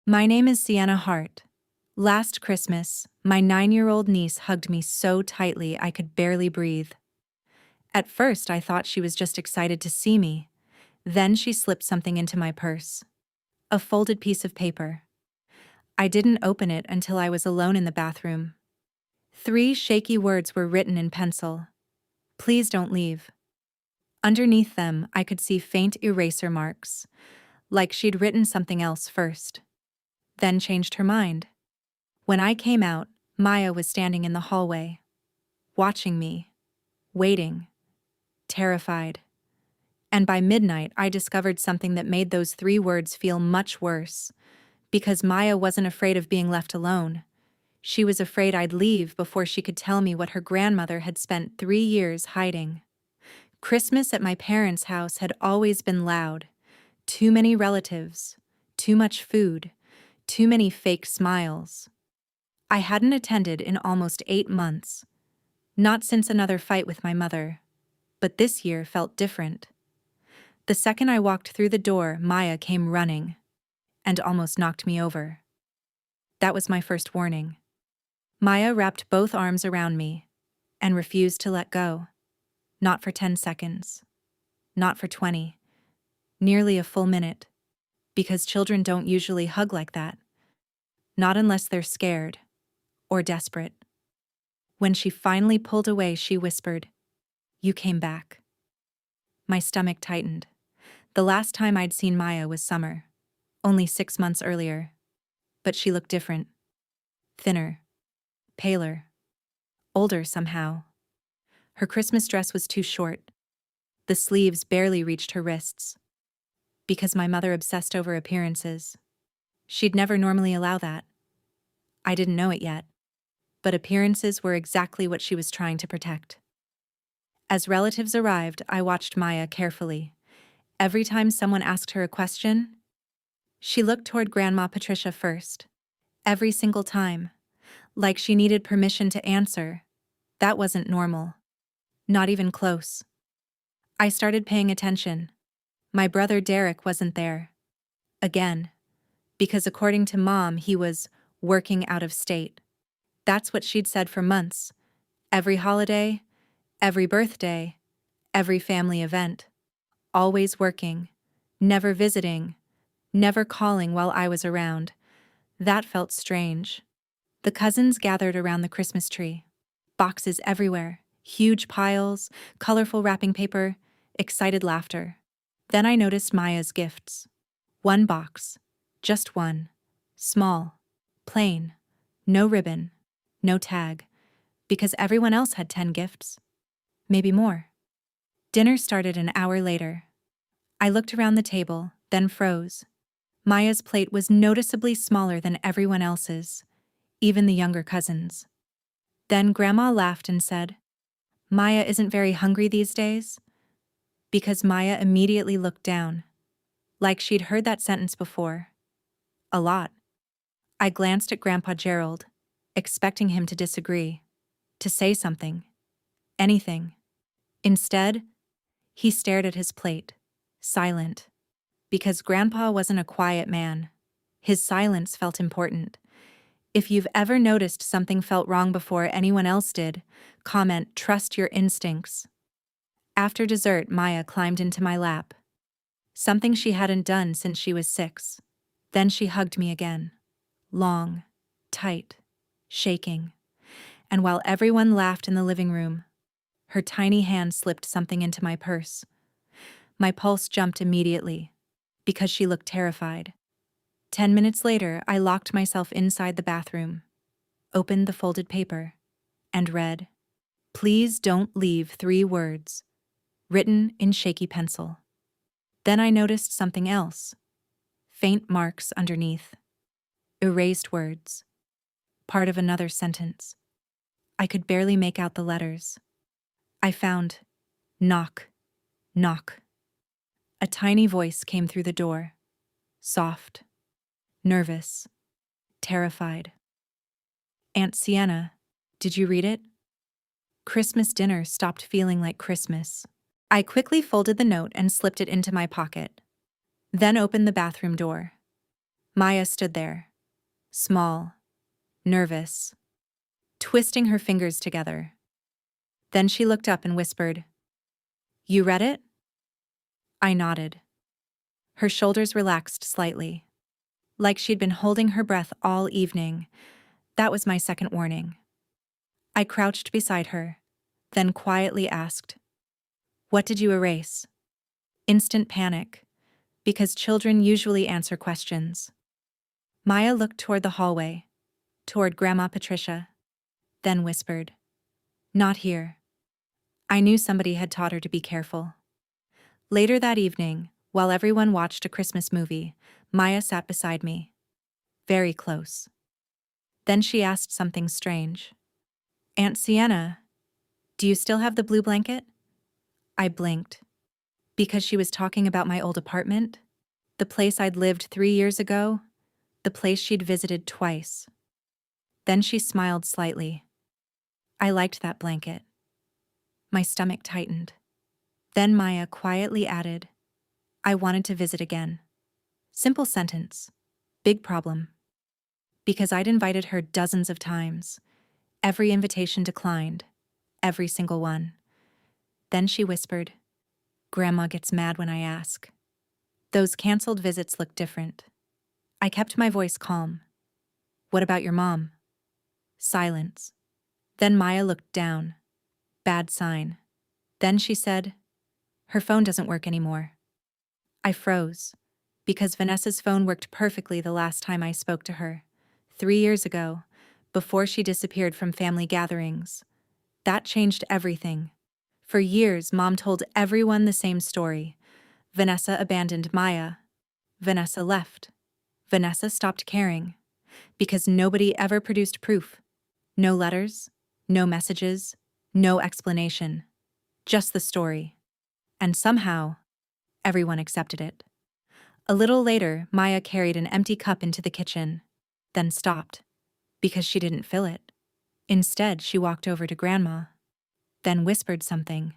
My name is Sienna Hart. Last Christmas, my 9-year-old niece hugged me so tightly I could barely breathe. At first, I thought she was just excited to see me. Then she slipped something into my purse. A folded piece of paper. I didn't open it until I was alone in the bathroom. 3 shaky words were written in pencil. Please don't leave. Underneath them, I could see faint eraser marks, like she'd written something else first. Then changed her mind. When I came out, Maya was standing in the hallway, watching me, waiting, terrified. And by midnight, I discovered something that made those 3 words feel much worse. Because Maya wasn't afraid of being left alone. She was afraid I'd leave before she could tell me what her grandmother had spent 3 years hiding. Christmas at my parents' house had always been loud. Too many relatives, too much food, too many fake smiles. I hadn't attended in almost 8 months. Not since another fight with my mother. But this year felt different. The second I walked through the door, Maya came running and almost knocked me over. That was my first warning. Maya wrapped both arms around me and refused to let go. Not for 10 seconds. Not for 20. Nearly a full minute. Because children don't usually hug like that. Not unless they're scared or desperate. When she finally pulled away, she whispered, "You came back." My stomach tightened. The last time I'd seen Maya was summer, only 6 months earlier. But she looked different. Thinner. Paler. Older somehow. Her Christmas dress was too short. The sleeves barely reached her wrists. Because my mother obsessed over appearances. She'd never normally allow that. I didn't know it yet. But appearances were exactly what she was trying to protect. As relatives arrived, I watched Maya carefully. Every time someone asked her a question, she looked toward Grandma Patricia first. Every single time. Like she needed permission to answer. That wasn't normal. Not even close. I started paying attention. My brother Derek wasn't there. Again. Because according to Mom, he was working out of state. That's what she'd said for months. Every holiday, every birthday, every family event. Always working. Never visiting. Never calling while I was around. That felt strange. The cousins gathered around the Christmas tree. Boxes everywhere. Huge piles, colorful wrapping paper, excited laughter. Then I noticed Maya's gifts. 1 box. Just one. Small. Plain. No ribbon. No tag. Because everyone else had 10 gifts. Maybe more. Dinner started an hour later. I looked around the table, then froze. Maya's plate was noticeably smaller than everyone else's, even the younger cousins. Then Grandma laughed and said, "Maya isn't very hungry these days?" Because Maya immediately looked down, like she'd heard that sentence before. A lot. I glanced at Grandpa Gerald, expecting him to disagree, to say something, anything. Instead, he stared at his plate, silent. Because Grandpa wasn't a quiet man. His silence felt important. If you've ever noticed something felt wrong before anyone else did, comment, "Trust your instincts." After dessert, Maya climbed into my lap. Something she hadn't done since she was 6. Then she hugged me again. Long, tight, shaking. And while everyone laughed in the living room, her tiny hand slipped something into my purse. My pulse jumped immediately, because she looked terrified. 10 minutes later, I locked myself inside the bathroom, opened the folded paper, and read, "Please don't leave," 3 words, written in shaky pencil. Then I noticed something else. Faint marks underneath. Erased words. Part of another sentence. I could barely make out the letters. I found, "Knock, knock." A tiny voice came through the door. Soft. Nervous. Terrified. "Aunt Sienna, did you read it?" Christmas dinner stopped feeling like Christmas. I quickly folded the note and slipped it into my pocket. Then opened the bathroom door. Maya stood there, small, nervous, twisting her fingers together. Then she looked up and whispered, "You read it?" I nodded. Her shoulders relaxed slightly, like she'd been holding her breath all evening. That was my second warning. I crouched beside her, then quietly asked, "What did you erase?" Instant panic, because children usually answer questions. Maya looked toward the hallway, toward Grandma Patricia, then whispered, "Not here." I knew somebody had taught her to be careful. Later that evening, while everyone watched a Christmas movie, Maya sat beside me, very close. Then she asked something strange. "Aunt Sienna, do you still have the blue blanket?" I blinked. Because she was talking about my old apartment? The place I'd lived 3 years ago? The place she'd visited twice. Then she smiled slightly. I liked that blanket. My stomach tightened. Then Maya quietly added, "I wanted to visit again." Simple sentence. Big problem. Because I'd invited her dozens of times. Every invitation declined. Every single one. Then she whispered, "Grandma gets mad when I ask." Those canceled visits looked different. I kept my voice calm. "What about your mom?" Silence. Then Maya looked down. Bad sign. Then she said, "Her phone doesn't work anymore." I froze, because Vanessa's phone worked perfectly the last time I spoke to her, 3 years ago, before she disappeared from family gatherings. That changed everything. For years, Mom told everyone the same story. Vanessa abandoned Maya. Vanessa left. Vanessa stopped caring. Because nobody ever produced proof. No letters, no messages, no explanation. Just the story. And somehow, everyone accepted it. A little later, Maya carried an empty cup into the kitchen, then stopped, because she didn't fill it. Instead, she walked over to Grandma, then whispered something.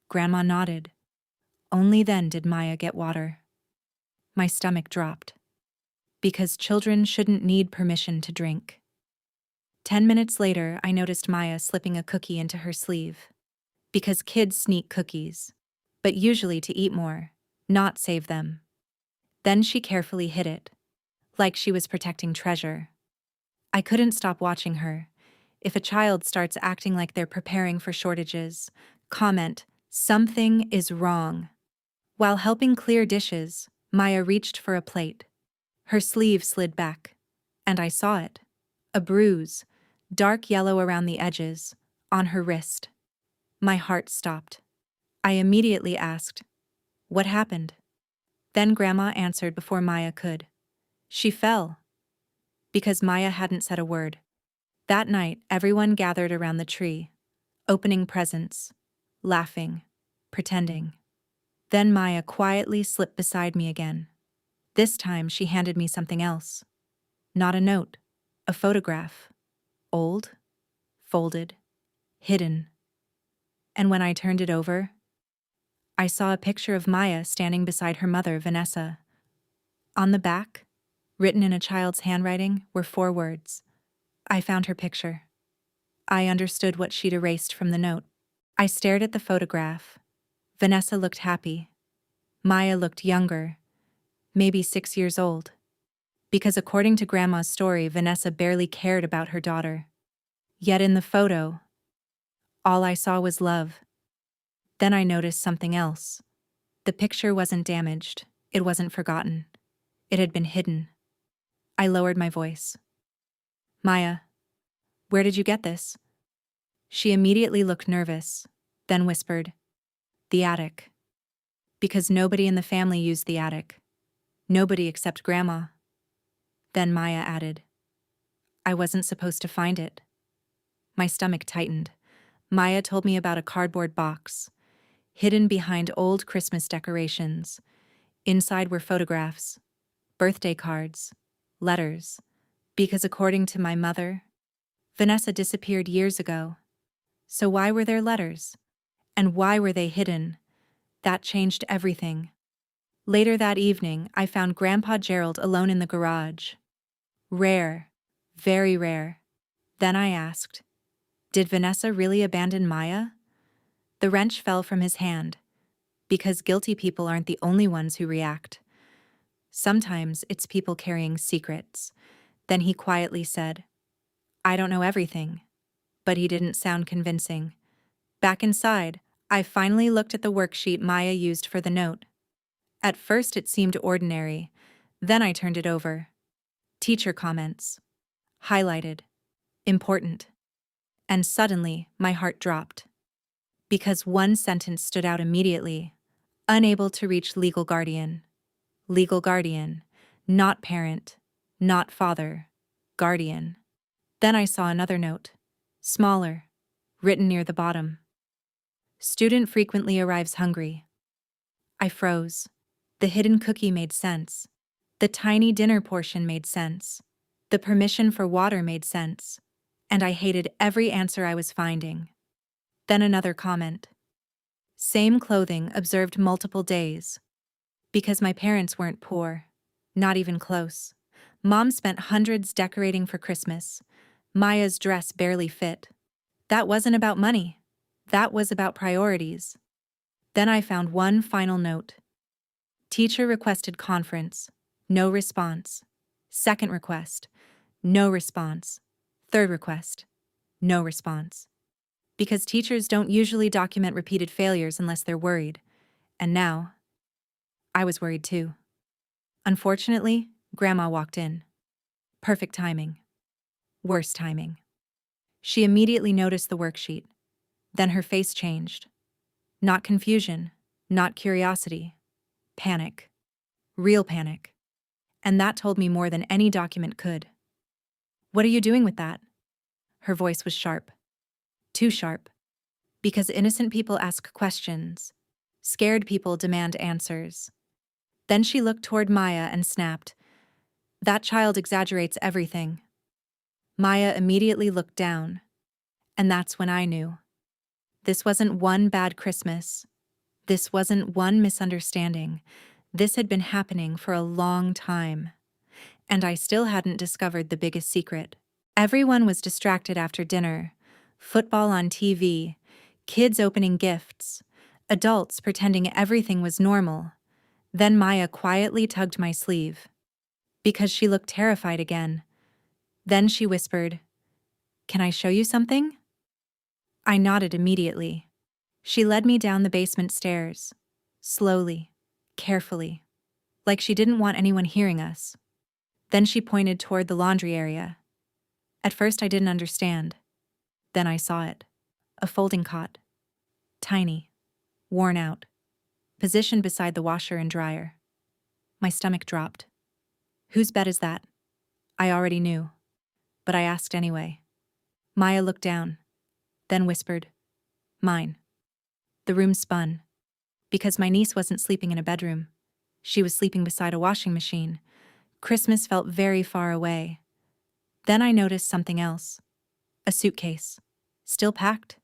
Grandma nodded. Only then did Maya get water. My stomach dropped. Because children shouldn't need permission to drink. 10 minutes later, I noticed Maya slipping a cookie into her sleeve. Because kids sneak cookies, but usually to eat more, not save them. Then she carefully hid it, like she was protecting treasure. I couldn't stop watching her. If a child starts acting like they're preparing for shortages, comment, "Something is wrong." While helping clear dishes, Maya reached for a plate. Her sleeve slid back, and I saw it. A bruise, dark yellow around the edges, on her wrist. My heart stopped. I immediately asked, "What happened?" Then Grandma answered before Maya could. She fell. Because Maya hadn't said a word. That night, everyone gathered around the tree, opening presents, laughing, pretending. Then Maya quietly slipped beside me again. This time she handed me something else. Not a note, a photograph. Old, folded, hidden. And when I turned it over, I saw a picture of Maya standing beside her mother, Vanessa. On the back, written in a child's handwriting, were 4 words. I found her picture. I understood what she'd erased from the note. I stared at the photograph. Vanessa looked happy. Maya looked younger, maybe 6 years old. Because according to Grandma's story, Vanessa barely cared about her daughter. Yet in the photo, all I saw was love. Then I noticed something else. The picture wasn't damaged. It wasn't forgotten. It had been hidden. I lowered my voice. "Maya, where did you get this?" She immediately looked nervous, then whispered, "The attic." Because nobody in the family used the attic. Nobody except Grandma. Then Maya added, "I wasn't supposed to find it." My stomach tightened. Maya told me about a cardboard box, hidden behind old Christmas decorations. Inside were photographs, birthday cards, letters. Because according to my mother, Vanessa disappeared years ago. So why were there letters? And why were they hidden? That changed everything. Later that evening, I found Grandpa Gerald alone in the garage. Rare. Very rare. Then I asked, did Vanessa really abandon Maya? The wrench fell from his hand. Because guilty people aren't the only ones who react. Sometimes it's people carrying secrets. Then he quietly said, I don't know everything. But he didn't sound convincing. Back inside, I finally looked at the worksheet Maya used for the note. At first it seemed ordinary. Then I turned it over. Teacher comments. Highlighted. Important. And suddenly, my heart dropped. Because one sentence stood out immediately. Unable to reach legal guardian. Legal guardian. Not parent. Not father. Guardian. Then I saw another note. Smaller. Written near the bottom. Student frequently arrives hungry. I froze. The hidden cookie made sense. The tiny dinner portion made sense. The permission for water made sense. And I hated every answer I was finding. Then another comment. Same clothing observed multiple days. Because my parents weren't poor. Not even close. Mom spent hundreds decorating for Christmas. Maya's dress barely fit. That wasn't about money. That was about priorities. Then I found one final note. Teacher requested conference. No response. Second request. No response. Third request. No response. Because teachers don't usually document repeated failures unless they're worried. And now, I was worried too. Unfortunately, Grandma walked in. Perfect timing. Worst timing. She immediately noticed the worksheet. Then her face changed. Not confusion, not curiosity. Panic. Real panic. And that told me more than any document could. What are you doing with that? Her voice was sharp. Too sharp. Because innocent people ask questions. Scared people demand answers. Then she looked toward Maya and snapped. That child exaggerates everything. Maya immediately looked down. And that's when I knew. This wasn't one bad Christmas. This wasn't one misunderstanding. This had been happening for a long time. And I still hadn't discovered the biggest secret. Everyone was distracted after dinner. Football on TV, kids opening gifts, adults pretending everything was normal. Then Maya quietly tugged my sleeve. Because she looked terrified again. Then she whispered, "Can I show you something?" I nodded immediately. She led me down the basement stairs. Slowly, carefully, like she didn't want anyone hearing us. Then she pointed toward the laundry area. At first I didn't understand. Then I saw it. A folding cot. Tiny. Worn out. Positioned beside the washer and dryer. My stomach dropped. Whose bed is that? I already knew. But I asked anyway. Maya looked down. Then whispered, "Mine." The room spun. Because my niece wasn't sleeping in a bedroom. She was sleeping beside a washing machine. Christmas felt very far away. Then I noticed something else. A suitcase. Still packed.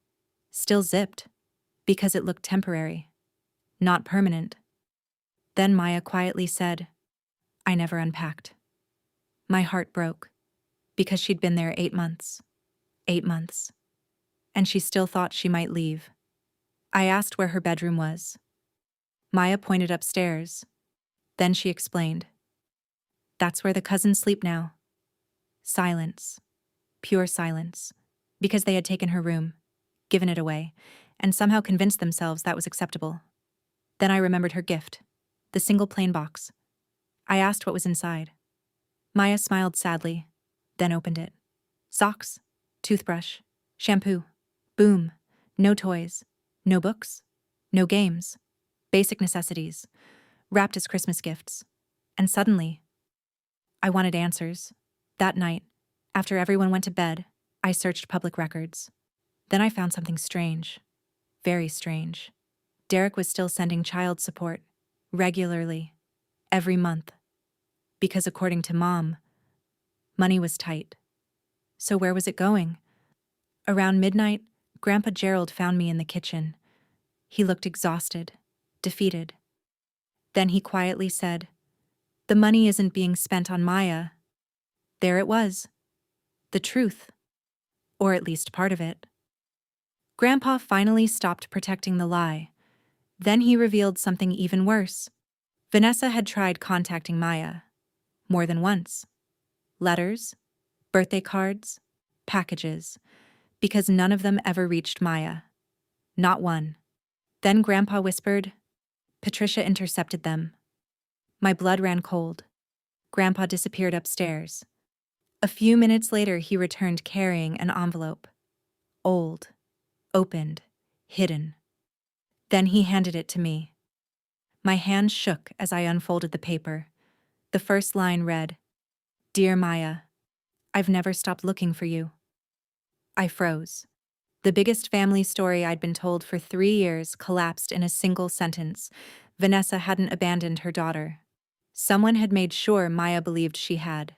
Still zipped. Because it looked temporary. Not permanent. Then Maya quietly said, "I never unpacked." My heart broke. Because she'd been there 8 months. 8 months. And she still thought she might leave. I asked where her bedroom was. Maya pointed upstairs. Then she explained. "That's where the cousins sleep now." Silence. Pure silence. Because they had taken her room, given it away, and somehow convinced themselves that was acceptable. Then I remembered her gift. The single plain box. I asked what was inside. Maya smiled sadly, then opened it. Socks. Toothbrush. Shampoo. Boom. No toys. No books. No games. Basic necessities. Wrapped as Christmas gifts. And suddenly, I wanted answers. That night, after everyone went to bed, I searched public records. Then I found something strange. Very strange. Derek was still sending child support. Regularly. Every month. Because according to Mom, money was tight. So where was it going? Around midnight, Grandpa Gerald found me in the kitchen. He looked exhausted. Defeated. Then he quietly said, "The money isn't being spent on Maya." There it was. The truth. Or at least part of it. Grandpa finally stopped protecting the lie. Then he revealed something even worse. Vanessa had tried contacting Maya. More than once. Letters, birthday cards, packages. Because none of them ever reached Maya. Not one. Then Grandpa whispered. Patricia intercepted them. My blood ran cold. Grandpa disappeared upstairs. A few minutes later, he returned carrying an envelope. Old. Opened. Hidden. Then he handed it to me. My hand shook as I unfolded the paper. The first line read, "Dear Maya, I've never stopped looking for you." I froze. The biggest family story I'd been told for 3 years collapsed in a single sentence. Vanessa hadn't abandoned her daughter. Someone had made sure Maya believed she had.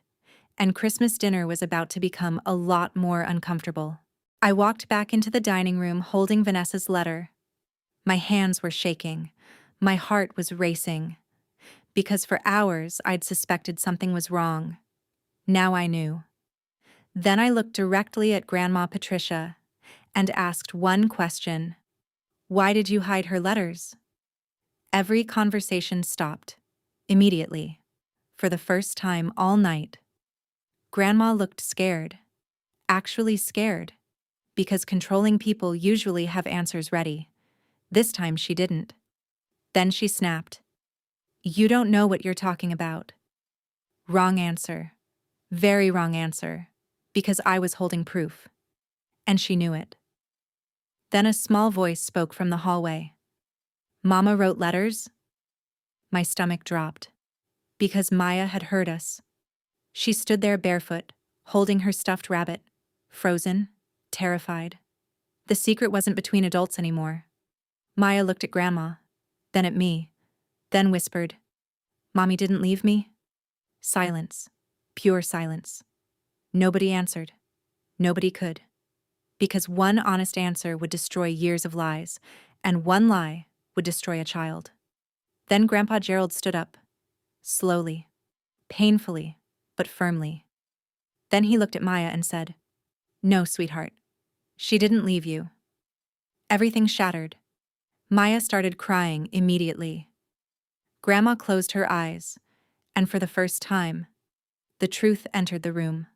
And Christmas dinner was about to become a lot more uncomfortable. I walked back into the dining room holding Vanessa's letter. My hands were shaking. My heart was racing. Because for hours I'd suspected something was wrong. Now I knew. Then I looked directly at Grandma Patricia and asked one question. Why did you hide her letters? Every conversation stopped. Immediately. For the first time all night. Grandma looked scared. Actually scared. Because controlling people usually have answers ready. This time she didn't. Then she snapped. You don't know what you're talking about. Wrong answer. Very wrong answer. Because I was holding proof. And she knew it. Then a small voice spoke from the hallway. Mama wrote letters? My stomach dropped. Because Maya had heard us. She stood there barefoot, holding her stuffed rabbit, frozen, terrified. The secret wasn't between adults anymore. Maya looked at Grandma, then at me, then whispered, Mommy didn't leave me? Silence. Pure silence. Nobody answered. Nobody could. Because one honest answer would destroy years of lies, and one lie would destroy a child. Then Grandpa Gerald stood up. Slowly. Painfully, but firmly. Then he looked at Maya and said, No, sweetheart. She didn't leave you. Everything shattered. Maya started crying immediately. Grandma closed her eyes, and for the first time, the truth entered the room.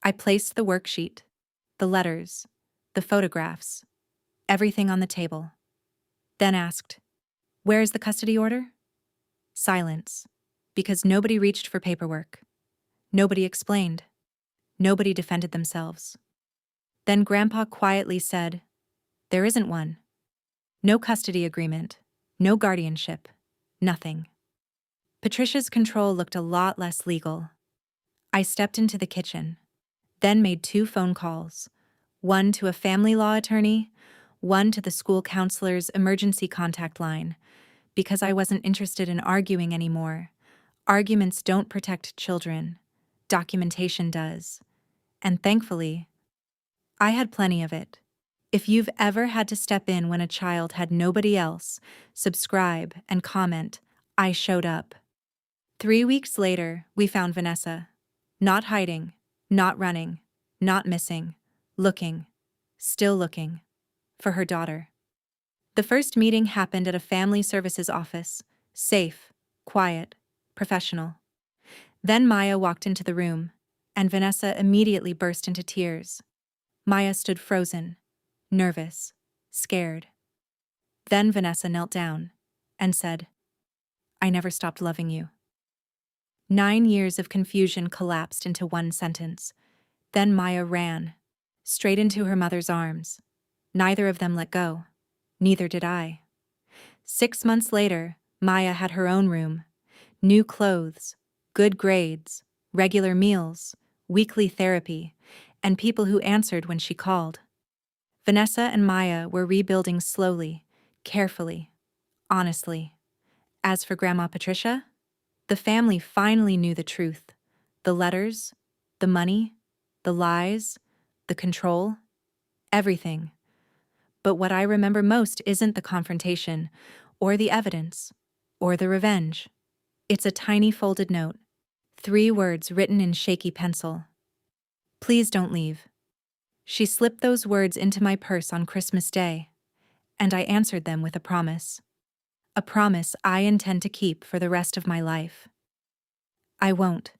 I placed the worksheet, the letters, the photographs, everything on the table. Then asked, Where is the custody order? Silence, because nobody reached for paperwork. Nobody explained. Nobody defended themselves. Then Grandpa quietly said, There isn't one. No custody agreement, no guardianship, nothing. Patricia's control looked a lot less legal. I stepped into the kitchen, then made 2 phone calls, one to a family law attorney, one to the school counselor's emergency contact line, because I wasn't interested in arguing anymore. Arguments don't protect children. Documentation does. And thankfully, I had plenty of it. If you've ever had to step in when a child had nobody else, subscribe and comment, I showed up. 3 weeks later, we found Vanessa. Not hiding, not running, not missing, looking, still looking, for her daughter. The first meeting happened at a family services office, safe, quiet, professional. Then Maya walked into the room, and Vanessa immediately burst into tears. Maya stood frozen, nervous, scared. Then Vanessa knelt down and said, I never stopped loving you. 9 years of confusion collapsed into one sentence. Then Maya ran, straight into her mother's arms. Neither of them let go. Neither did I. 6 months later, Maya had her own room. New clothes, good grades, regular meals, weekly therapy, and people who answered when she called. Vanessa and Maya were rebuilding slowly, carefully, honestly. As for Grandma Patricia, the family finally knew the truth. The letters, the money, the lies, the control, everything. But what I remember most isn't the confrontation or the evidence. or the revenge. It's a tiny folded note. 3 words written in shaky pencil. Please don't leave. She slipped those words into my purse on Christmas Day, and I answered them with a promise. A promise I intend to keep for the rest of my life. I won't